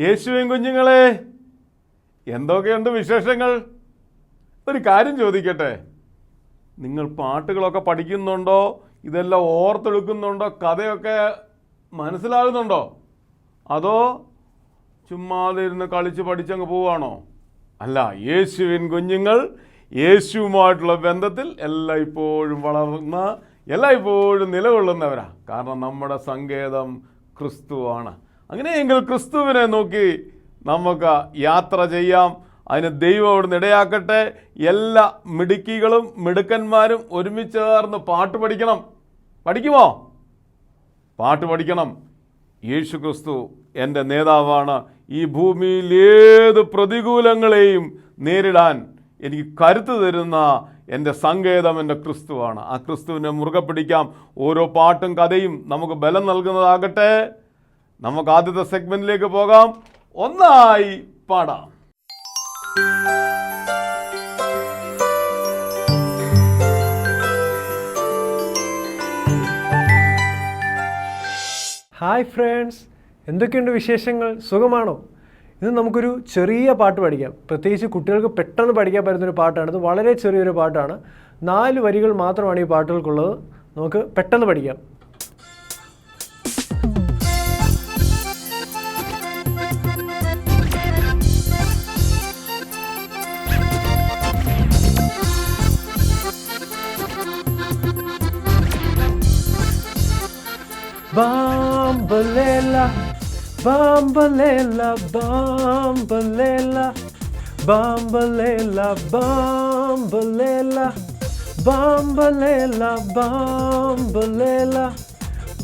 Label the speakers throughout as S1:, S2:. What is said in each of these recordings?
S1: യേശുവിൻ കുഞ്ഞുങ്ങളെ, എന്തൊക്കെയുണ്ട് വിശേഷങ്ങൾ? ഒരു കാര്യം ചോദിക്കട്ടെ, നിങ്ങൾ പാട്ടുകളൊക്കെ പഠിക്കുന്നുണ്ടോ? ഇതെല്ലാം ഓർത്തെടുക്കുന്നുണ്ടോ? കഥയൊക്കെ മനസ്സിലാകുന്നുണ്ടോ? അതോ ചുമ്മാതെ ഇരുന്ന് കളിച്ച് പഠിച്ചങ്ങ് പോവുകയാണോ? അല്ല, യേശുവിൻ കുഞ്ഞുങ്ങൾ യേശുവുമായിട്ടുള്ള ബന്ധത്തിൽ എല്ലായ്പ്പോഴും വളർന്ന, എല്ലായ്പ്പോഴും നിലകൊള്ളുന്നവരാ. കാരണം നമ്മുടെ സങ്കേതം ക്രിസ്തുവാണ്. അങ്ങനെയെങ്കിൽ ക്രിസ്തുവിനെ നോക്കി നമുക്ക് യാത്ര ചെയ്യാം. അതിന് ദൈവം അവിടുന്ന് ഇടയാക്കട്ടെ. എല്ലാ മിടുക്കികളും മിടുക്കന്മാരും ഒരുമിച്ച് ചേർന്ന് പാട്ട് പഠിക്കണം. പഠിക്കുമോ? പാട്ട് പഠിക്കണം. യേശു ക്രിസ്തു എൻ്റെ നേതാവാണ്. ഈ ഭൂമിയിൽ ഏത് പ്രതികൂലങ്ങളെയും നേരിടാൻ എനിക്ക് കരുത്ത് തരുന്ന എൻ്റെ സങ്കേതം എൻ്റെ ക്രിസ്തുവാണ്. ആ ക്രിസ്തുവിനെ മുറുകെ പിടിക്കാം. ഓരോ പാട്ടും കഥയും നമുക്ക് ബലം നൽകുന്നതാകട്ടെ. നമുക്ക് ആദ്യത്തെ സെഗ്മെന്റിലേക്ക് പോകാം. ഒന്നായി പാടാം.
S2: ഹായ് ഫ്രണ്ട്സ്, എന്തൊക്കെയുണ്ട് വിശേഷങ്ങൾ? സുഖമാണോ? ഇന്ന് നമുക്കൊരു ചെറിയ പാട്ട് പഠിക്കാം. പ്രത്യേകിച്ച് കുട്ടികൾക്ക് പെട്ടെന്ന് പഠിക്കാൻ പറ്റുന്നൊരു പാട്ടാണ്. ഇത് വളരെ ചെറിയൊരു പാട്ടാണ്. 4 വരികൾ മാത്രമാണ് ഈ പാട്ടുകൾക്കുള്ളത്. നമുക്ക് പെട്ടെന്ന് പഠിക്കാം. Bambalela, bambalela, bambalela, bambalela, bambalela, bambalela, bambalela,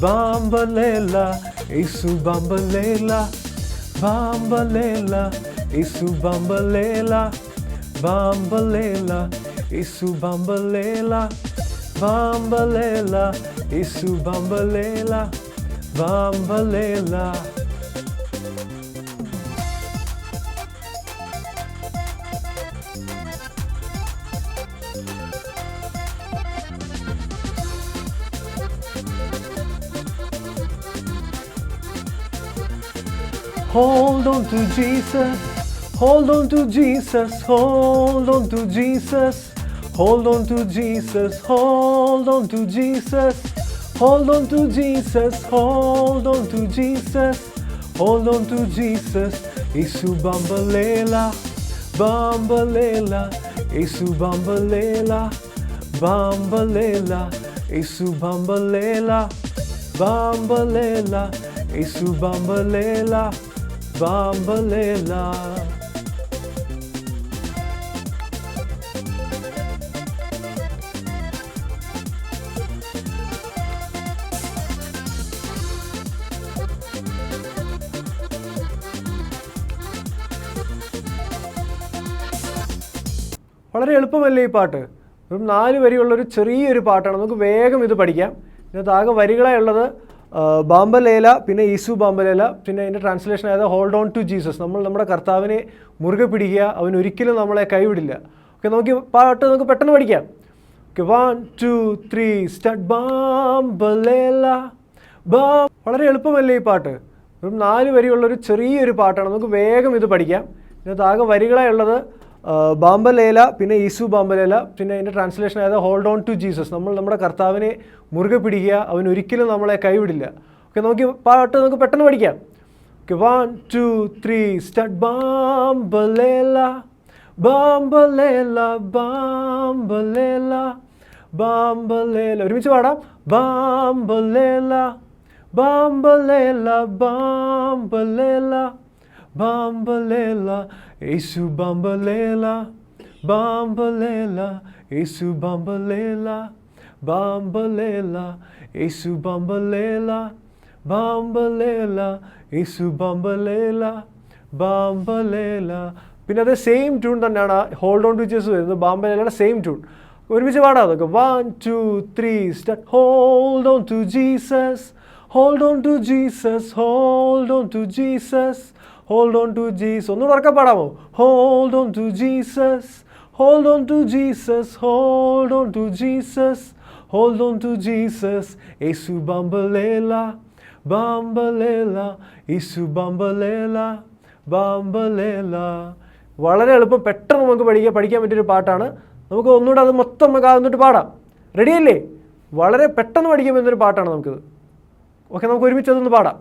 S2: bambalela, Isu bambalela, bambalela, Isu bambalela, bambalela, Isu bambalela, bambalela, Isu bambalela, bambalela. Hold on to Jesus, hold on to Jesus, hold on to Jesus, hold on to Jesus, hold on to Jesus, hold on to Jesus, hold on to Jesus, hold on to Jesus. Isu bambalela, bambalela, Isu bambalela, bambalela, Isu bambalela, bambalela, Isu bambalela, bambalela. വളരെ എളുപ്പമല്ലേ ഈ പാട്ട്? വെറും 4 വരിയുള്ളൊരു ചെറിയൊരു പാട്ടാണ്. നമുക്ക് വേഗം ഇത് പഠിക്കാം. ഇതിനകത്ത് ആകെ വരികളായി ഉള്ളത് ബാംബലേല, പിന്നെ ഈസു ബാംബലേല, പിന്നെ അതിൻ്റെ ട്രാൻസ്ലേഷൻ ആയത് ഹോൾഡ് ഓൺ ടു ജീസസ്. നമ്മൾ നമ്മുടെ കർത്താവിനെ മുറുകെ പിടിക്കുക, അവൻ ഒരിക്കലും നമ്മളെ കൈവിടില്ല. ഓക്കെ, നമുക്ക് പാട്ട് നമുക്ക് പെട്ടെന്ന് പഠിക്കാം. Okay, 1 2 3 start. ബാംബലേല, വളരെ എളുപ്പമല്ലേ ഈ പാട്ട്? വെറും 4 വരിയുള്ളൊരു ചെറിയൊരു പാട്ടാണ്. നമുക്ക് വേഗം ഇത് പഠിക്കാം. ഇതിനകത്ത് ആകെ വരികളായി ഉള്ളത് ബാംബലേല, പിന്നെ ഈസു ബാംബലേല, പിന്നെ അതിൻ്റെ ട്രാൻസ്ലേഷൻ ആയത് ഹോൾഡ് ഓൺ ടു ജീസസ്. നമ്മൾ നമ്മുടെ കർത്താവിനെ മുറുകെ പിടിക്കുക, അവൻ ഒരിക്കലും നമ്മളെ കൈവിടില്ല. ഓക്കെ, നമുക്ക് പാട്ട് നമുക്ക് പെട്ടെന്ന് പഠിക്കാം. Okay, 1 2 3 start. ബാംബലേല, ബാംബലേല, ബാംബലേല, ബാംബലേല. ഒരുമിച്ച് പാടാം. ബാംബലേല, ബാംബലേല, ബാംബലേല, bambalela, Isu bambalela, bambalela, Isu bambalela, bambalela, Isu bambalela, bambalela, Isu bambalela, bambalela. പിന്നെ അത് സെയിം ട്യൂൺ തന്നെയാണ് ഹോൾഡ് ഓൺ ടു ജീസസ് വരുന്നത്. ബാംബലേലയുടെ സെയിം ട്യൂൺ. ഒരുമിച്ച് പാടാം അതൊക്കെ. 1 2 3 start. Hold on to Jesus, hold on to Jesus, hold on to Jesus, hold on to Jesus. ഒന്നുകൂടെ ഉറക്കെ പാടാമോ? Hold on to Jesus, hold on to Jesus, hold on to Jesus, hold on to Jesus. യേശു ബംബലേല, ബംബലേല, യേശു ബംബലേല, ബാംബലേല. വളരെ എളുപ്പം, പെട്ടെന്ന് നമുക്ക് പഠിക്കാൻ പറ്റിയൊരു പാട്ടാണ്. നമുക്ക് ഒന്നുകൂടെ അത് മൊത്തം നമുക്ക് ആകുന്നിട്ട് പാടാം. റെഡിയല്ലേ? വളരെ പെട്ടെന്ന് പഠിക്കാൻ പറ്റുന്നൊരു പാട്ടാണ് നമുക്കിത്. ഓക്കെ, നമുക്ക് ഒരുമിച്ച് അതൊന്ന് പാടാം.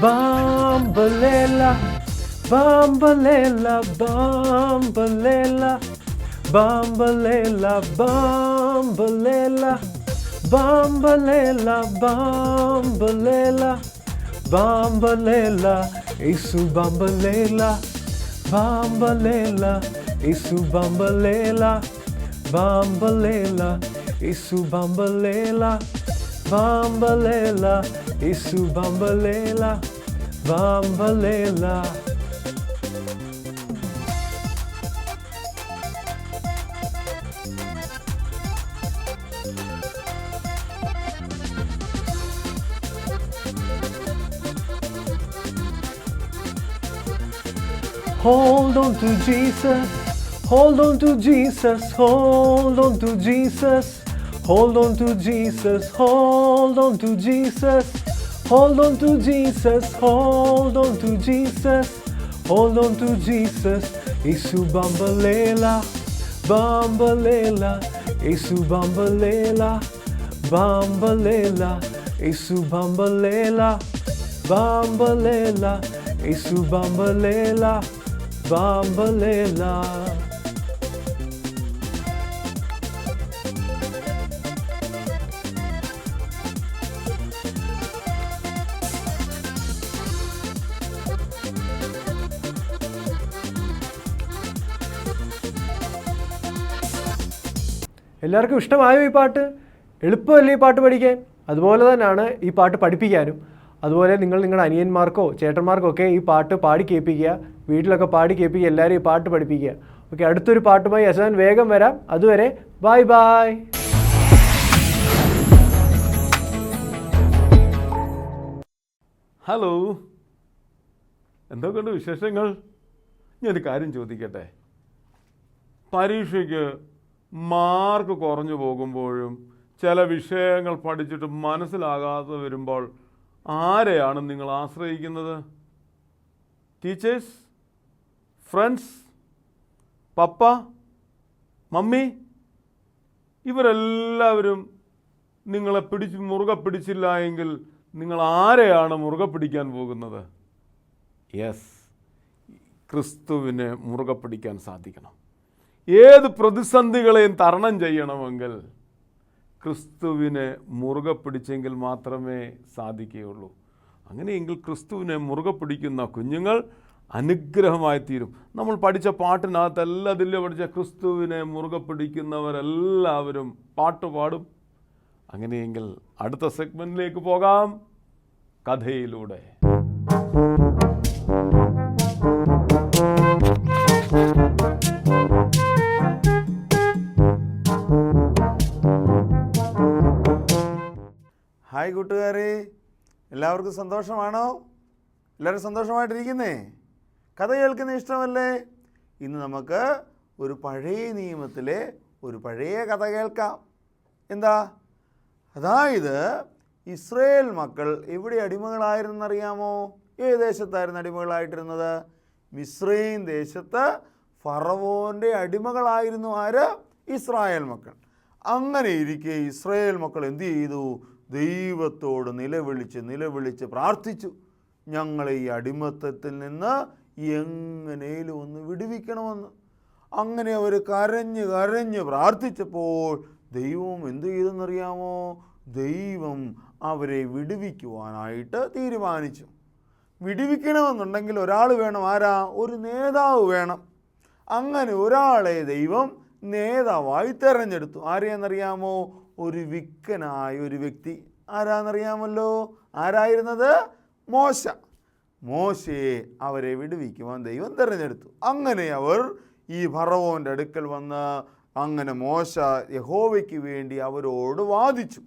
S2: Bambalela, bambalela, bambalela, bambalela, bambalela, bambalela, bambalela, bambalela, Isu bambalela, bambalela, Isu bambalela, bambalela, Isu bambalela, bambalela, Isu bambalela, bambalela. Hold on to Jesus, hold on to Jesus, hold on to Jesus, hold on to Jesus, hold on to Jesus, hold on to Jesus, hold on to Jesus, hold on to Jesus. Isu bambalela, bambalela, Isu bambalela, bambalela, Isu bambalela, bambalela, Isu bambalela, bambalela. എല്ലാവർക്കും ഇഷ്ടമായോ ഈ പാട്ട്? എളുപ്പമല്ലേ ഈ പാട്ട് പഠിക്കാൻ? അതുപോലെ തന്നെയാണ് ഈ പാട്ട് പഠിപ്പിക്കാനും. അതുപോലെ നിങ്ങൾ നിങ്ങളുടെ അനിയന്മാർക്കോ ചേട്ടന്മാർക്കോ ഒക്കെ ഈ പാട്ട് പാടി കേൾപ്പിക്കുക, വീട്ടിലൊക്കെ പാടി കേൾപ്പിക്കുക, എല്ലാവരും ഈ പാട്ട് പഠിപ്പിക്കുക. ഓക്കെ, അടുത്തൊരു പാട്ടുമായി അസാൻ വേഗം വരാം. അതുവരെ ബൈ ബൈ.
S1: ഹലോ, എന്തൊക്കെയുണ്ട് വിശേഷങ്ങൾ? ഞാനൊരു കാര്യം ചോദിക്കട്ടെ. പരീക്ഷയ്ക്ക് മാർക്ക് കുറഞ്ഞു പോകുമ്പോഴും ചില വിഷയങ്ങൾ പഠിച്ചിട്ട് മനസ്സിലാകാതെ വരുമ്പോൾ ആരെയാണ് നിങ്ങൾ ആശ്രയിക്കുന്നത്? ടീച്ചേഴ്സ്, ഫ്രണ്ട്സ്, പപ്പ, മമ്മി, ഇവരെല്ലാവരും നിങ്ങളെ മുറുകെ പിടിച്ചില്ല എങ്കിൽ നിങ്ങൾ ആരെയാണ് മുറുകെ പിടിക്കാൻ പോകുന്നത്? യെസ്, ക്രിസ്തുവിനെ മുറുകെ പിടിക്കാൻ സാധിക്കണം. ഏത് പ്രതിസന്ധികളെയും തരണം ചെയ്യണമെങ്കിൽ ക്രിസ്തുവിനെ മുറുകെ പിടിച്ചെങ്കിൽ മാത്രമേ സാധിക്കുകയുള്ളൂ. അങ്ങനെയെങ്കിൽ ക്രിസ്തുവിനെ മുറുകെ പിടിക്കുന്ന കുഞ്ഞുങ്ങൾ അനുഗ്രഹമായി തീരും. നമ്മൾ പഠിച്ച പാട്ടിനകത്ത് എല്ലാത്തിലും പഠിച്ച ക്രിസ്തുവിനെ മുറുകെ പിടിക്കുന്നവരെല്ലാവരും പാട്ട് പാടും. അങ്ങനെയെങ്കിൽ അടുത്ത സെഗ്മെൻറ്റിലേക്ക് പോകാം, കഥയിലൂടെ.
S3: ഹായ് കൂട്ടുകാരെ, എല്ലാവർക്കും സന്തോഷമാണോ? എല്ലാവരും സന്തോഷമായിട്ടിരിക്കുന്നേ? കഥ കേൾക്കുന്ന ഇഷ്ടമല്ലേ? ഇന്ന് നമുക്ക് ഒരു പഴയ നിയമത്തിലെ ഒരു പഴയ കഥ കേൾക്കാം. എന്താ? അതായത് ഇസ്രയേൽ മക്കൾ എവിടെ അടിമകളായിരുന്നറിയാമോ? ഏത് ദേശത്തായിരുന്നു അടിമകളായിട്ടിരുന്നത്? മിസ്രയീം ദേശത്ത് ഫറവോൻ്റെ അടിമകളായിരുന്നു ആര്? ഇസ്രായേൽ മക്കൾ. അങ്ങനെ ഇരിക്കെ ഇസ്രായേൽ മക്കൾ എന്തു ചെയ്തു? ദൈവത്തോട് നിലവിളിച്ച് പ്രാർത്ഥിച്ചു, ഞങ്ങളെ ഈ അടിമത്തത്തിൽ നിന്ന് എങ്ങനെയും ഒന്ന് വിടുവിക്കണമെന്ന്. അങ്ങനെ അവർ കരഞ്ഞ് പ്രാർത്ഥിച്ചപ്പോൾ ദൈവം എന്തു ചെയ്തെന്നറിയാമോ? ദൈവം അവരെ വിടുവിക്കുവാനായിട്ട് തീരുമാനിച്ചു. വിടുവിക്കണമെന്നുണ്ടെങ്കിൽ ഒരാൾ വേണം. ആരാ? ഒരു നേതാവ് വേണം. അങ്ങനെ ഒരാളെ ദൈവം നേതാവായി തിരഞ്ഞെടുത്തു. ആരെയെന്നറിയാമോ? ഒരു വിക്കനായ ഒരു വ്യക്തി. ആരാന്നറിയാമല്ലോ? ആരായിരുന്നത്? മോശയെ അവരെ വിടുവിക്കുവാൻ ദൈവം തിരഞ്ഞെടുത്തു. അങ്ങനെ അവർ ഈ ഫറവോൻ്റെ അടുക്കൽ വന്ന് അങ്ങനെ മോശ യഹോവയ്ക്ക് വേണ്ടി അവരോട് വാദിച്ച്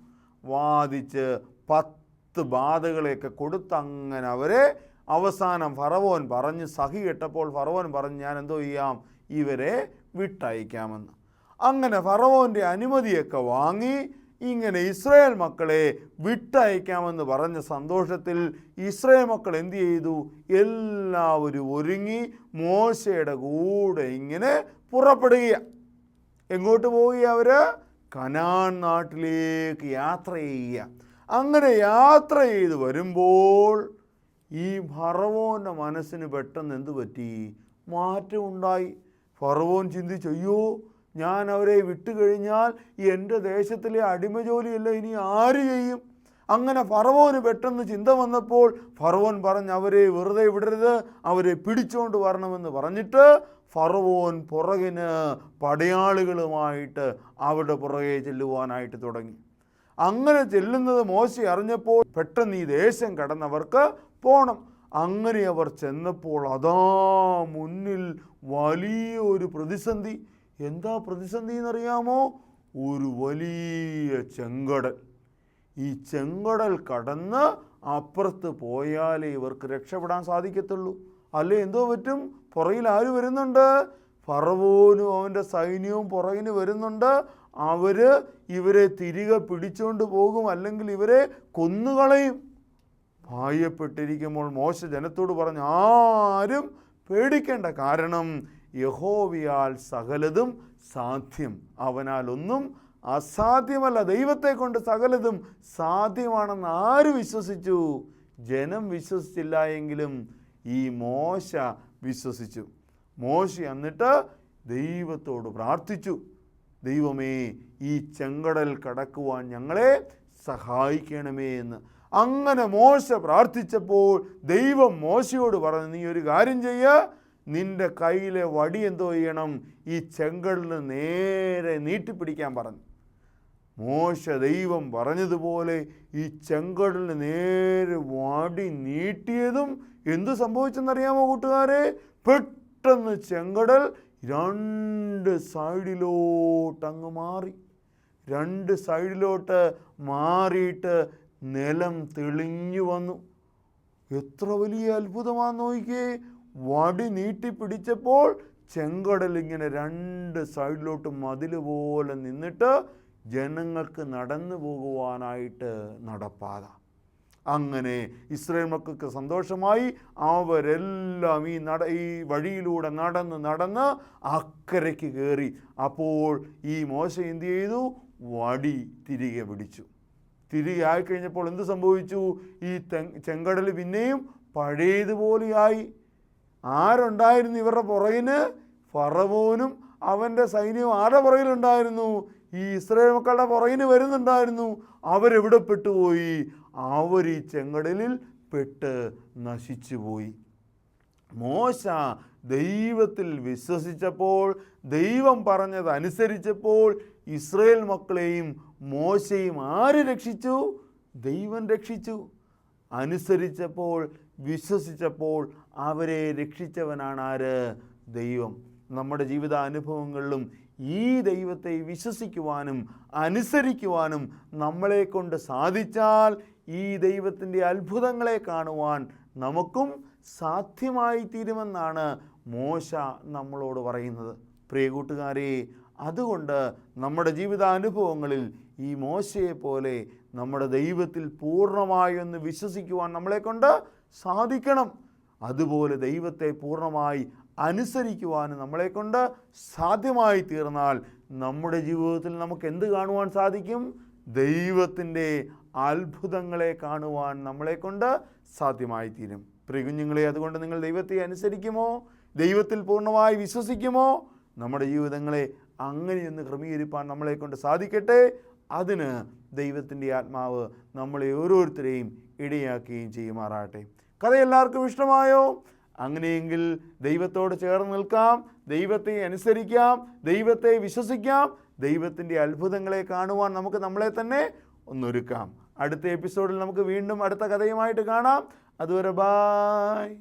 S3: 10 ബാധകളെയൊക്കെ കൊടുത്ത് അങ്ങനെ അവരെ അവസാനം ഫറവോൻ പറഞ്ഞ് സഹി കെട്ടപ്പോൾ ഫറവോൻ പറഞ്ഞ് ഞാൻ എന്തോ ചെയ്യാം, ഇവരെ വിട്ടയക്കാമെന്ന്. അങ്ങനെ ഫറവോൻ്റെ അനുമതിയൊക്കെ വാങ്ങി ഇങ്ങനെ ഇസ്രായേൽ മക്കളെ വിട്ടയക്കാമെന്ന് പറഞ്ഞ സന്തോഷത്തിൽ ഇസ്രായേൽ മക്കൾ എന്തു ചെയ്തു? എല്ലാവരും ഒരുങ്ങി മോശയുടെ കൂടെ ഇങ്ങനെ പുറപ്പെടുകയാണ്. എങ്ങോട്ട് പോവുക? അവർ കനാൻ നാട്ടിലേക്ക് യാത്ര ചെയ്യുക. അങ്ങനെ യാത്ര ചെയ്ത് വരുമ്പോൾ ഈ ഫറവോൻ്റെ മനസ്സിന് പെട്ടെന്ന് എന്തു പറ്റി? മാറ്റമുണ്ടായി. ഫറവോൻ ചിന്തിച്ചു, അയ്യോ, ഞാൻ അവരെ വിട്ടുകഴിഞ്ഞാൽ എൻ്റെ ദേശത്തിലെ അടിമജോലിയല്ല ഇനി ആര് ചെയ്യും? അങ്ങനെ ഫറവോന് പെട്ടെന്ന് ചിന്ത വന്നപ്പോൾ ഫറവോൻ പറഞ്ഞ് അവരെ വെറുതെ വിടരുത്, അവരെ പിടിച്ചുകൊണ്ട് വരണമെന്ന് പറഞ്ഞിട്ട് ഫറവോൻ പുറകിന് പടയാളികളുമായിട്ട് അവരുടെ പുറകെ ചെല്ലുവാനായിട്ട് തുടങ്ങി. അങ്ങനെ ചെല്ലുന്നത് മോശ അറിഞ്ഞപ്പോൾ പെട്ടെന്ന് ഈ ദേശം കടന്നവർക്ക് പോകണം. അങ്ങനെ അവർ ചെന്നപ്പോൾ അതാ മുന്നിൽ വലിയൊരു പ്രതിസന്ധി. എന്താ പ്രതിസന്ധി എന്നറിയാമോ? ഒരു വലിയ ചെങ്കടൽ. ഈ ചെങ്കടൽ കടന്ന് അപ്പുറത്ത് പോയാലേ ഇവർക്ക് രക്ഷപ്പെടാൻ സാധിക്കത്തുള്ളൂ. അല്ലേ എന്തോ പറ്റും? പുറകിൽ ആര് വരുന്നുണ്ട്? ഫറവോനും അവൻ്റെ സൈന്യവും പുറകിന് വരുന്നുണ്ട്. അവർ ഇവരെ തിരികെ പിടിച്ചുകൊണ്ട് പോകും, അല്ലെങ്കിൽ ഇവരെ കൊന്നുകളയും. ഭയപ്പെട്ടിരിക്കുമ്പോൾ മോശ ജനത്തോട് പറഞ്ഞു, ആരും പേടിക്കേണ്ട, കാരണം യഹോവയാൽ സകലതും സാധ്യം, അവനാൽ ഒന്നും അസാധ്യമല്ല. ദൈവത്തെ കൊണ്ട് സകലതും സാധ്യമാണെന്ന് ആര് വിശ്വസിച്ചു? ജനം വിശ്വസിച്ചില്ല എങ്കിലും ഈ മോശ വിശ്വസിച്ചു. മോശ എന്നിട്ട് ദൈവത്തോട് പ്രാർത്ഥിച്ചു, ദൈവമേ, ഈ ചെങ്കടൽ കടക്കുവാൻ ഞങ്ങളെ സഹായിക്കണമേ എന്ന്. അങ്ങനെ മോശ പ്രാർത്ഥിച്ചപ്പോൾ ദൈവം മോശയോട് പറഞ്ഞു, നീ ഒരു കാര്യം ചെയ്യുക, നിൻ്റെ കയ്യിലെ വടി എന്തോ ചെയ്യണം, ഈ ചെങ്കടലിന് നേരെ നീട്ടിപ്പിടിക്കാൻ പറഞ്ഞു. മോശ ദൈവം പറഞ്ഞതുപോലെ ഈ ചെങ്കടലിന് നേരെ വടി നീട്ടിയതും എന്തു സംഭവിച്ചെന്നറിയാമോ കൂട്ടുകാരെ? പെട്ടെന്ന് ചെങ്കടൽ രണ്ട് സൈഡിലോട്ട് അങ്ങ് മാറി. രണ്ട് സൈഡിലോട്ട് മാറിയിട്ട് നിലം തെളിഞ്ഞു വന്നു. എത്ര വലിയ അത്ഭുതമാണെന്ന് നോക്കിയേ. വടി നീട്ടിപ്പിടിച്ചപ്പോൾ ചെങ്കടൽ ഇങ്ങനെ രണ്ട് സൈഡിലോട്ട് മതിൽ പോലെ നിന്നിട്ട് ജനങ്ങൾക്ക് നടന്നു പോകുവാനായിട്ട് നടപ്പാത. അങ്ങനെ ഇസ്രായേൽ മക്കൾക്ക് സന്തോഷമായി. അവരെല്ലാം ഈ വഴിയിലൂടെ നടന്ന് അക്കരയ്ക്ക് കയറി. അപ്പോൾ ഈ മോശ എന്ത് ചെയ്തു? വടി തിരികെ പിടിച്ചു. തിരികെ ആയിക്കഴിഞ്ഞപ്പോൾ എന്ത് സംഭവിച്ചു? ഈ ചെങ്കടൽ പിന്നെയും പഴയതുപോലെയായി. ആരുണ്ടായിരുന്നു ഇവരുടെ പുറകിന്? ഫറവോനും അവൻ്റെ സൈന്യവും ആരുടെ പുറകിലുണ്ടായിരുന്നു? ഈ ഇസ്രായേൽ മക്കളുടെ പുറകിന് വരുന്നുണ്ടായിരുന്നു. അവരെവിടെ പെട്ടുപോയി? അവർ ഈ ചെങ്കടലിൽ പെട്ട് നശിച്ചുപോയി. മോശ ദൈവത്തിൽ വിശ്വസിച്ചപ്പോൾ, ദൈവം പറഞ്ഞത് അനുസരിച്ചപ്പോൾ ഇസ്രായേൽ മക്കളെയും മോശയും ആര് രക്ഷിച്ചു? ദൈവം രക്ഷിച്ചു. അനുസരിച്ചപ്പോൾ, വിശ്വസിച്ചപ്പോൾ അവരെ രക്ഷിച്ചവനാണ് ആര്? ദൈവം. നമ്മുടെ ജീവിതാനുഭവങ്ങളിലും ഈ ദൈവത്തെ വിശ്വസിക്കുവാനും അനുസരിക്കുവാനും നമ്മളെ കൊണ്ട് സാധിച്ചാൽ ഈ ദൈവത്തിൻ്റെ അത്ഭുതങ്ങളെ കാണുവാൻ നമുക്കും സാധ്യമായി തീരുമെന്നാണ് മോശ നമ്മളോട് പറയുന്നത്. പ്രിയ കൂട്ടുകാരെ, അതുകൊണ്ട് നമ്മുടെ ജീവിതാനുഭവങ്ങളിൽ ഈ മോശയെ പോലെ നമ്മുടെ ദൈവത്തിൽ പൂർണ്ണമായി ഒന്ന് വിശ്വസിക്കുവാൻ നമ്മളെക്കൊണ്ട് സാധിക്കണം. അതുപോലെ ദൈവത്തെ പൂർണ്ണമായി അനുസരിക്കുവാനും നമ്മളെക്കൊണ്ട് സാധ്യമായി തീർന്നാൽ നമ്മുടെ ജീവിതത്തിൽ നമുക്ക് എന്ത് കാണുവാൻ സാധിക്കും? ദൈവത്തിൻ്റെ അത്ഭുതങ്ങളെ കാണുവാൻ നമ്മളെക്കൊണ്ട് സാധ്യമായി തീരും. പ്രിയ കുഞ്ഞുങ്ങളെ, അതുകൊണ്ട് നിങ്ങൾ ദൈവത്തെ അനുസരിക്കുമോ? ദൈവത്തിൽ പൂർണ്ണമായി വിശ്വസിക്കുമോ? നമ്മുടെ ജീവിതങ്ങളെ അങ്ങനെയൊന്ന് ക്രമീകരിപ്പാൻ നമ്മളെക്കൊണ്ട് സാധിക്കട്ടെ. അതിന് ദൈവത്തിൻ്റെ ആത്മാവ് നമ്മളെ ഓരോരുത്തരെയും ഇടയാക്കുകയും ചെയ്യുമാറാട്ടെ. കഥ എല്ലാവർക്കും ഇഷ്ടമായോ? അങ്ങനെയെങ്കിൽ ദൈവത്തോട് ചേർന്ന് നിൽക്കാം, ദൈവത്തെ അനുസരിക്കാം, ദൈവത്തെ വിശ്വസിക്കാം. ദൈവത്തിൻ്റെ അത്ഭുതങ്ങളെ കാണുവാൻ നമുക്ക് നമ്മളെ തന്നെ ഒന്നൊരുക്കാം. അടുത്ത എപ്പിസോഡിൽ നമുക്ക് വീണ്ടും അടുത്ത കഥയുമായിട്ട് കാണാം. അതുവരെ ബായ്.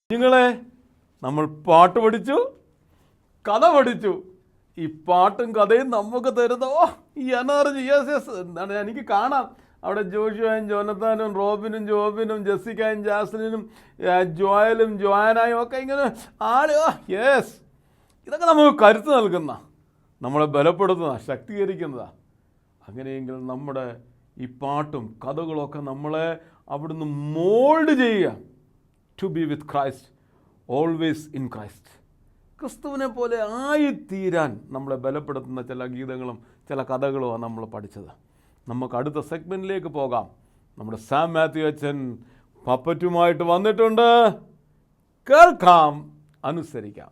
S1: നിങ്ങളെ നമ്മൾ പാട്ട് പഠിച്ചു, കഥ പഠിച്ചു. ഈ പാട്ടും കഥയും നമുക്ക് തരുന്നോ ഈ എനർജി. യെസ് എന്താണ് എനിക്ക് കാണാം അവിടെ ജോഷുവായും ജോനത്താനും റോബിനും ജോബിനും ജെസ്സിക്കായും ജാസ്ലിനും ജോയലും ജോയാനായും ഒക്കെ ഇങ്ങനെ യെസ്, ഇതൊക്കെ നമുക്ക് കരുത്ത് നൽകുന്ന, നമ്മളെ ബലപ്പെടുത്തുന്ന, ശക്തീകരിക്കുന്നതാണ്. അങ്ങനെയെങ്കിൽ നമ്മുടെ ഈ പാട്ടും കഥകളൊക്കെ നമ്മളെ അവിടുന്ന് മോൾഡ് ചെയ്യുക. To be with Christ, always in Christ. ക്രിസ്തുവിനെ പോലെ ആയിത്തീരാൻ നമ്മളെ ബലപ്പെടുത്തുന്ന ചില ഗീതങ്ങളും ചില കഥകളുമാണ് നമ്മൾ പഠിച്ചത്. നമുക്ക് അടുത്ത സെഗ്മെൻറ്റിലേക്ക് പോകാം. നമ്മുടെ സാം മാത്യു അച്ഛൻ പപ്പറ്റുമായിട്ട് വന്നിട്ടുണ്ട്. കേൾക്കാം, അനുസരിക്കാം.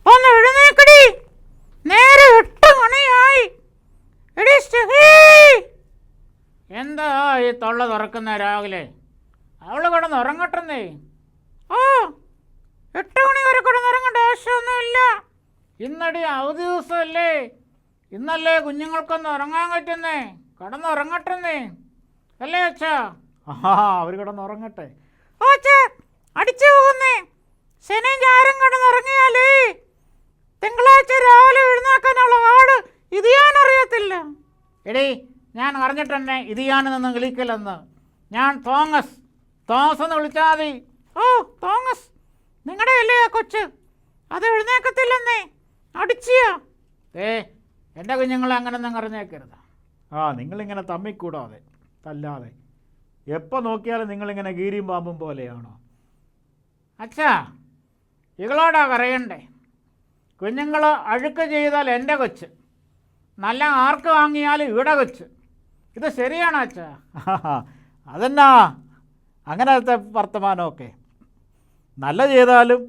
S4: ഒന്ന് എഴുന്നേക്കടി, നേരെ 8 മണിയായി. എടി സ്റ്റെഫി, എന്താ ഈ തൊള്ള തുറക്കുന്ന രാവിലെ? അവള് കിടന്നുറങ്ങട്ടെന്നേ. ഓ, 8 മണി വരെ കിടന്നുറങ്ങേണ്ട ആവശ്യമൊന്നുമില്ല. ഇന്നടി അവധി ദിവസമല്ലേ, ഇന്നല്ലേ കുഞ്ഞുങ്ങൾക്കൊന്ന് ഉറങ്ങാൻ പറ്റുന്നേ. കിടന്നുറങ്ങട്ടെന്നേ, അല്ലേ അച്ഛാ? അവർ കിടന്നുറങ്ങട്ടെ. ഓ അച്ഛാ, അടിച്ചു പോകുന്നേ. ശനിയും ഞായറും കിടന്നുറങ്ങിയാലേ തിങ്കളാഴ്ച രാവിലെ എഴുന്നേക്കാനുള്ള പാട് ഇത് ഞാൻ അറിയത്തില്ല. എടീ, ഞാൻ അറിഞ്ഞിട്ടെന്നെ ഇത് ഞാനെന്ന് വിളിക്കലെന്ന്. ഞാൻ തോമസ് എന്ന് വിളിച്ചാൽ മതി. ഓ തോമസ്, നിങ്ങളുടെ അല്ലേ ആ കൊച്ച്? അത് എഴുന്നേക്കത്തില്ലെന്നേ, അടിച്ചിയാ. എൻ്റെ കുഞ്ഞുങ്ങളെ അങ്ങനെയൊന്നും അറിഞ്ഞേക്കരുത്.
S5: നിങ്ങളിങ്ങനെ തമ്മിക്കൂടാതെ തല്ലാതെ എപ്പോൾ നോക്കിയാലും നിങ്ങളിങ്ങനെ ഗീരിയും പാമ്പും പോലെയാണോ?
S4: അച്ഛാ, ഇകളോടാ പറയണ്ടേ. കുഞ്ഞുങ്ങൾ അഴുക്ക് ചെയ്താൽ എൻ്റെ കൊച്ച്, നല്ല ആർക്ക് വാങ്ങിയാലും ഇവിടെ കൊച്ച്. ഇത് ശരിയാണോ അച്ഛാ?
S5: അതെന്നാ അങ്ങനത്തെ വർത്തമാനമൊക്കെ? നല്ല ചെയ്താലും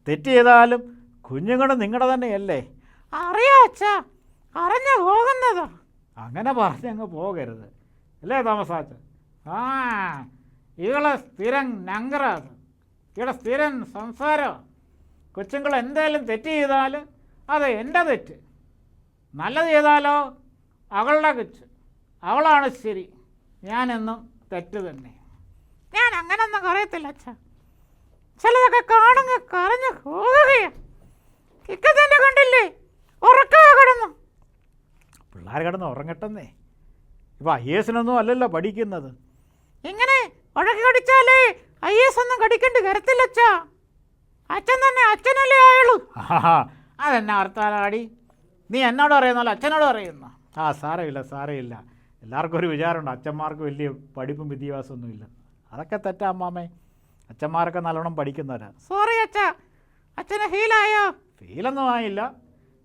S5: തെറ്റ് ചെയ്താലും കുഞ്ഞുങ്ങൾ നിങ്ങളുടെ തന്നെയല്ലേ?
S4: അറിയാം അച്ഛാ, അറിഞ്ഞു പോകുന്നതാ.
S5: അങ്ങനെ പറഞ്ഞങ്ങ് പോകരുത്, അല്ലേ തോമസാച്ച?
S4: ഇവളെ സ്ഥിരം നങ്കറാത്, ഇവിടെ സ്ഥിരം സംസാരം. കൊച്ചുങ്ങൾ എന്തെങ്കിലും തെറ്റ് ചെയ്താൽ അത് എൻ്റെ തെറ്റ്, നല്ലത് ചെയ്താലോ അവളുടെ കൊച്ച്, അവളാണ് ശരി, ഞാനെന്നും തെറ്റ് തന്നെ. ഞാൻ അങ്ങനൊന്നും പറയത്തില്ല അച്ഛാ. ചിലതൊക്കെ കാണുക കരഞ്ഞു പോകുകയാണ്. ഇക്കത്തന്നെ കണ്ടില്ലേ, ഉറക്കമേ കിടന്നു.
S5: പിള്ളേർ കിടന്ന് ഉറങ്ങട്ടെന്നേ. ഇപ്പം IAS അല്ലല്ലോ പഠിക്കുന്നത്.
S4: ഇങ്ങനെ ഉഴക്കി കടിച്ചാലേ IAS ഒന്നും കടിക്കേണ്ടി വരത്തില്ല അച്ഛാ. അച്ഛൻ തന്നെ അച്ഛനല്ലേ ആയുള്ളൂ. അതെന്നാ അർത്ഥാലാടി? നീ എന്നോട് പറയുന്നല്ലോ അച്ഛനോട് പറയുന്നു.
S5: സാരമില്ല. എല്ലാവർക്കും ഒരു വിചാരമുണ്ട് അച്ഛന്മാർക്ക് വലിയ പഠിപ്പും വിദ്യാഭ്യാസമൊന്നുമില്ല. അതൊക്കെ തെറ്റാ അമ്മാമ്മേ. അച്ഛന്മാരൊക്കെ നല്ലോണം പഠിക്കുന്നവരാ.
S4: സോറി അച്ഛാ, അച്ഛന് ഫീലായോ?
S5: ഫീലൊന്നും ആയില്ല.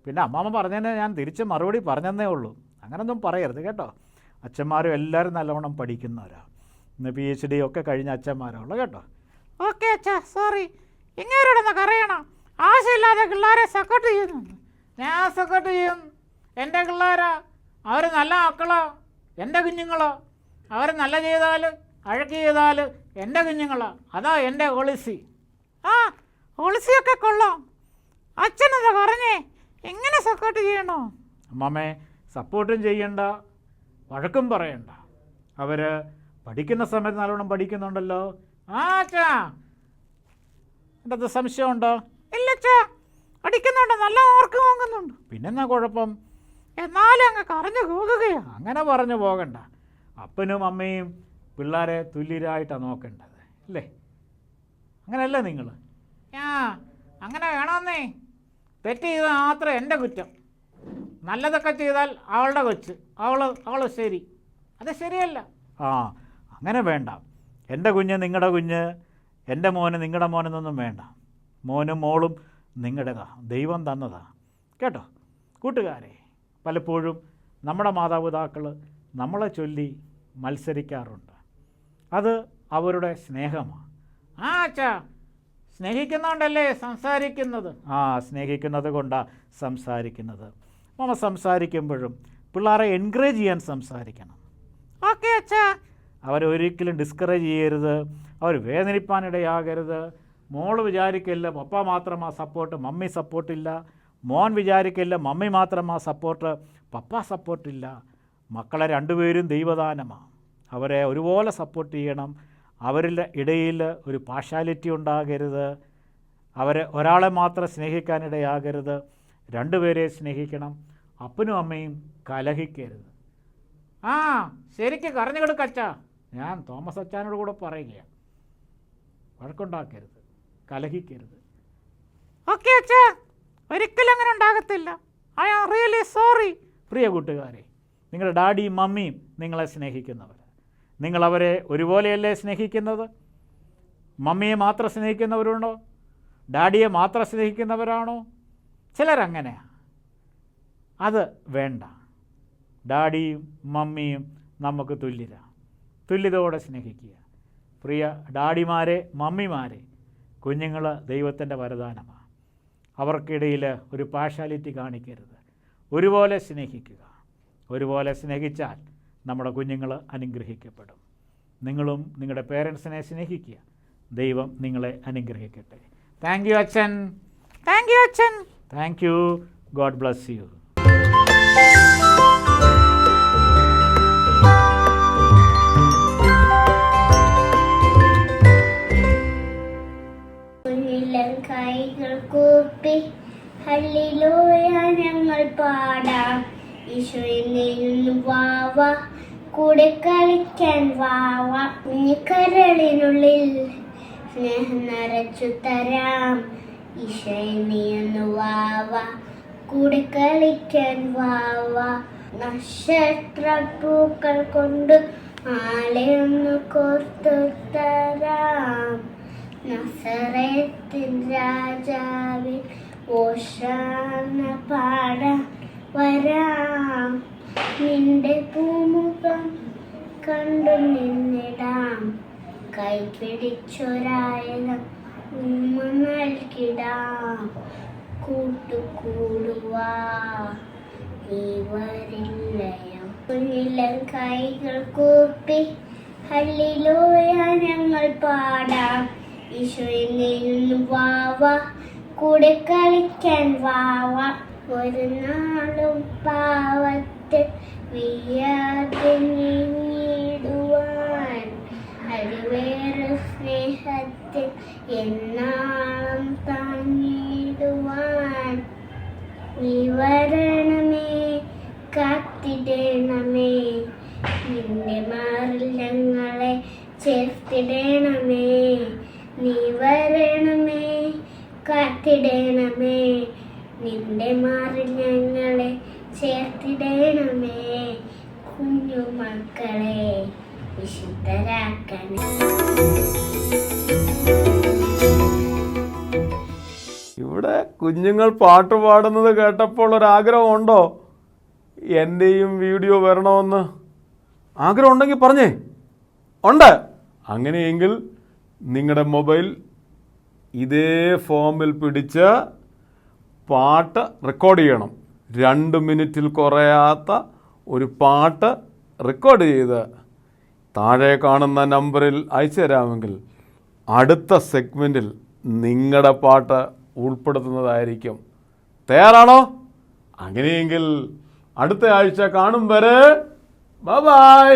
S5: പിന്നെ അമ്മാമ്മ പറഞ്ഞതിന് ഞാൻ തിരിച്ച് മറുപടി പറഞ്ഞതേ ഉള്ളൂ. അങ്ങനൊന്നും പറയരുത് കേട്ടോ. അച്ഛന്മാരും എല്ലാവരും നല്ലോണം പഠിക്കുന്നവരാ. ഇന്ന് PhD ഒക്കെ കഴിഞ്ഞ അച്ഛന്മാരുള്ളൂ കേട്ടോ.
S4: ഓക്കെ അച്ഛാ, സോറി. ഇങ്ങേരോടൊന്ന് അറിയണം, ആശയമില്ലാതെ പിള്ളേരെ സപ്പോർട്ട് ചെയ്യുന്നു. ഞാൻ സപ്പോർട്ട് ചെയ്യും. എൻ്റെ പിള്ളേരാ, അവർ നല്ല മക്കളോ, എൻ്റെ കുഞ്ഞുങ്ങളോ. അവർ നല്ല ചെയ്താൽ അഴക്ക് ചെയ്താൽ എൻ്റെ കുഞ്ഞുങ്ങളോ. അതാ എൻ്റെ പോളിസി. പോളിസിയൊക്കെ കൊള്ളാം. അച്ഛനെന്താ പറഞ്ഞേ, എങ്ങനെ സപ്പോർട്ട് ചെയ്യണോ?
S5: അമ്മാമ്മേ, സപ്പോർട്ടും ചെയ്യണ്ട, വഴക്കും പറയണ്ട. അവർ പഠിക്കുന്ന സമയത്ത് നല്ലോണം പഠിക്കുന്നുണ്ടല്ലോ.
S4: അച്ഛാ,
S5: എൻ്റെ അത് സംശയമുണ്ടോ?
S4: ഇല്ല അച്ഛാ, പഠിക്കുന്നുണ്ട്, നല്ല മാർക്ക് വാങ്ങുന്നുണ്ട്.
S5: പിന്നെന്നാ കുഴപ്പം?
S4: എന്നാലും അങ്ങ് കറഞ്ഞു പോകുകയാണ്.
S5: അങ്ങനെ പറഞ്ഞു പോകണ്ട. അപ്പനും അമ്മയും പിള്ളേരെ തുല്യരായിട്ടാണ് നോക്കേണ്ടത്, അല്ലേ? അങ്ങനെയല്ലേ നിങ്ങൾ?
S4: അങ്ങനെ വേണമെന്നേ. തെറ്റ് ചെയ്താൽ മാത്രം എൻ്റെ കുറ്റം, നല്ലതൊക്കെ ചെയ്താൽ അവളുടെ കൊച്ച്, അവൾ ശരി. അത് ശരിയല്ല.
S5: അങ്ങനെ വേണ്ട. എൻ്റെ കുഞ്ഞ് നിങ്ങളുടെ കുഞ്ഞ്, എൻ്റെ മോന് നിങ്ങളുടെ മോനെന്നൊന്നും വേണ്ട. മോനും മോളും നിങ്ങളുടേതാ, ദൈവം തന്നതാ കേട്ടോ. കൂട്ടുകാരെ, പലപ്പോഴും നമ്മുടെ മാതാപിതാക്കൾ നമ്മളെ ചൊല്ലി മത്സരിക്കാറുണ്ട്. അത് അവരുടെ സ്നേഹമാണ്.
S4: അച്ഛാ, സ്നേഹിക്കുന്നതുകൊണ്ടല്ലേ സംസാരിക്കുന്നത്?
S5: സ്നേഹിക്കുന്നത് കൊണ്ടാണ് സംസാരിക്കുന്നത്. നമ്മൾ സംസാരിക്കുമ്പോഴും പിള്ളേരെ എൻകറേജ് ചെയ്യാൻ സംസാരിക്കണം.
S4: ഓക്കെ അച്ഛാ.
S5: അവരൊരിക്കലും ഡിസ്കറേജ് ചെയ്യരുത്, അവർ വേദനിപ്പാനിടയാകരുത്. മോൾ വിചാരിക്കില്ല പപ്പ മാത്രമാ സപ്പോർട്ട്, മമ്മി സപ്പോർട്ടില്ല. മോൻ വിചാരിക്കില്ല മമ്മി മാത്രമാ സപ്പോർട്ട്, പപ്പ സപ്പോർട്ടില്ല. മക്കളെ രണ്ടുപേരും ദൈവദാനമാണ്. അവരെ ഒരുപോലെ സപ്പോർട്ട് ചെയ്യണം. അവരുടെ ഇടയിൽ ഒരു പാർഷ്യാലിറ്റി ഉണ്ടാകരുത്. ഒരാളെ മാത്രം സ്നേഹിക്കാനിടയാകരുത്. രണ്ടുപേരെ സ്നേഹിക്കണം. അപ്പനും അമ്മയും കലഹിക്കരുത്.
S4: ആ ശരിക്ക് കറഞ്ഞു കൊടുക്കച്ചാ.
S5: ഞാൻ തോമസ് അച്ചാനോട് കൂടെ പറയുകയാണ്, വഴക്കുണ്ടാക്കരുത്, കലഹിക്കരുത്.
S4: ഓക്കെ അച്ഛാ, ഒരിക്കലും അങ്ങനെ ഉണ്ടാകത്തില്ല. I am really sorry.
S5: പ്രിയ കൂട്ടുകാരെ, നിങ്ങളുടെ ഡാഡിയും മമ്മിയും നിങ്ങളെ സ്നേഹിക്കുന്നവർ. നിങ്ങളവരെ ഒരുപോലെയല്ലേ സ്നേഹിക്കുന്നത്? മമ്മിയെ മാത്രം സ്നേഹിക്കുന്നവരുണ്ടോ? ഡാഡിയെ മാത്രം സ്നേഹിക്കുന്നവരാണോ? ചിലരങ്ങനെയാണ്. അത് വേണ്ട. ഡാഡിയും മമ്മിയും നമുക്ക് തുല്യരാണ്. തുല്യതയോടെ സ്നേഹിക്കുക. പ്രിയ ഡാഡിമാരെ, മമ്മിമാരെ, കുഞ്ഞുങ്ങൾ ദൈവത്തിൻ്റെ വരദാനമാണ്. അവർക്കിടയിൽ ഒരു പാർഷ്യാലിറ്റി കാണിക്കരുത്. ഒരുപോലെ സ്നേഹിക്കുക. ഒരുപോലെ സ്നേഹിച്ചാൽ നമ്മുടെ കുഞ്ഞുങ്ങൾ അനുഗ്രഹിക്കപ്പെടും. നിങ്ങളും നിങ്ങളുടെ പേരൻസിനെ സ്നേഹിക്കുക. ദൈവം നിങ്ങളെ അനുഗ്രഹിക്കട്ടെ.
S4: താങ്ക് യു അച്ഛൻ. താങ്ക് യു അച്ഛൻ.
S5: Thank you. God bless you.
S6: കൈകൾ കൂപ്പി ഹല്ലേലൂയ ഞങ്ങൾ പാടാം. ഈശോയെന്നു വാവ, കൂടെ കളിക്കാൻ വാവ. കുഞ്ഞിക്കരളിനുള്ളിൽ സ്നേഹം നിറച്ചു തരാം. ഈശോയെന്നു വാവ, കൂടെ കളിക്കാൻ വാവ. നക്ഷത്രപ്പൂക്കൾ കൊണ്ട് ആലയൊന്നു കോർത്തു തരാം. നസറേത്തിൻ രാജാവിൻ ഓശാന പാടാൻ വരാം. നിന്റെ പൂമുഖം കണ്ടു നിന്നിടാം. കൈപിടിച്ചൊരായിരം ഉമ്മ നൽകിടാം. കൂട്ടുകൂടുവാ നീ വരില്ലയോ? കുഞ്ഞിലം കൈകൾ കൂപ്പി ഹല്ലേലൂയ ഞങ്ങൾ പാടാം. ഈശോയെന്നു വാവ, കൂടെ കളിക്കാൻ വാവ. ഒരു നാളും പാവത്തിൽ വീയാതെ നീങ്ങിടുവാൻ. അടിവേറെ സ്നേഹത്തിൽ എന്നാളും താങ്ങിടുവാൻ. നീ വരണമേ, കാത്തിടണമേ. നിന്റെ മാറിൽ ഞങ്ങളെ ചേർത്തിടണമേ. നീ വരണമേ, കാത്തിടണമേ. നിന്റെ മാറിൽ ഞങ്ങളെ ചേർത്തിടണമേ. കുഞ്ഞുമക്കളെ വിശുദ്ധരാക്കണേ.
S1: ഇവിടെ കുഞ്ഞുങ്ങൾ പാട്ട് പാടുന്നത് കേട്ടപ്പോൾ ഒരാഗ്രഹമുണ്ടോ എൻ്റെയും വീഡിയോ വരണമെന്ന്? ആഗ്രഹം ഉണ്ടെങ്കിൽ പറഞ്ഞേ. ഉണ്ട്. അങ്ങനെയെങ്കിൽ നിങ്ങളുടെ മൊബൈൽ ഇതേ ഫോമിൽ പിടിച്ച് പാട്ട് റെക്കോർഡ് ചെയ്യണം. 2 മിനിറ്റിൽ കുറയാത്ത ഒരു പാട്ട് റെക്കോർഡ് ചെയ്ത് താഴെ കാണുന്ന നമ്പറിൽ അയച്ചു തരാമെങ്കിൽ അടുത്ത സെഗ്മെൻറ്റിൽ നിങ്ങളുടെ പാട്ട് ഉൾപ്പെടുത്തുന്നതായിരിക്കും. തയ്യാറാണോ? അങ്ങനെയെങ്കിൽ അടുത്ത ആഴ്ച കാണും വരെ ബൈ ബൈ.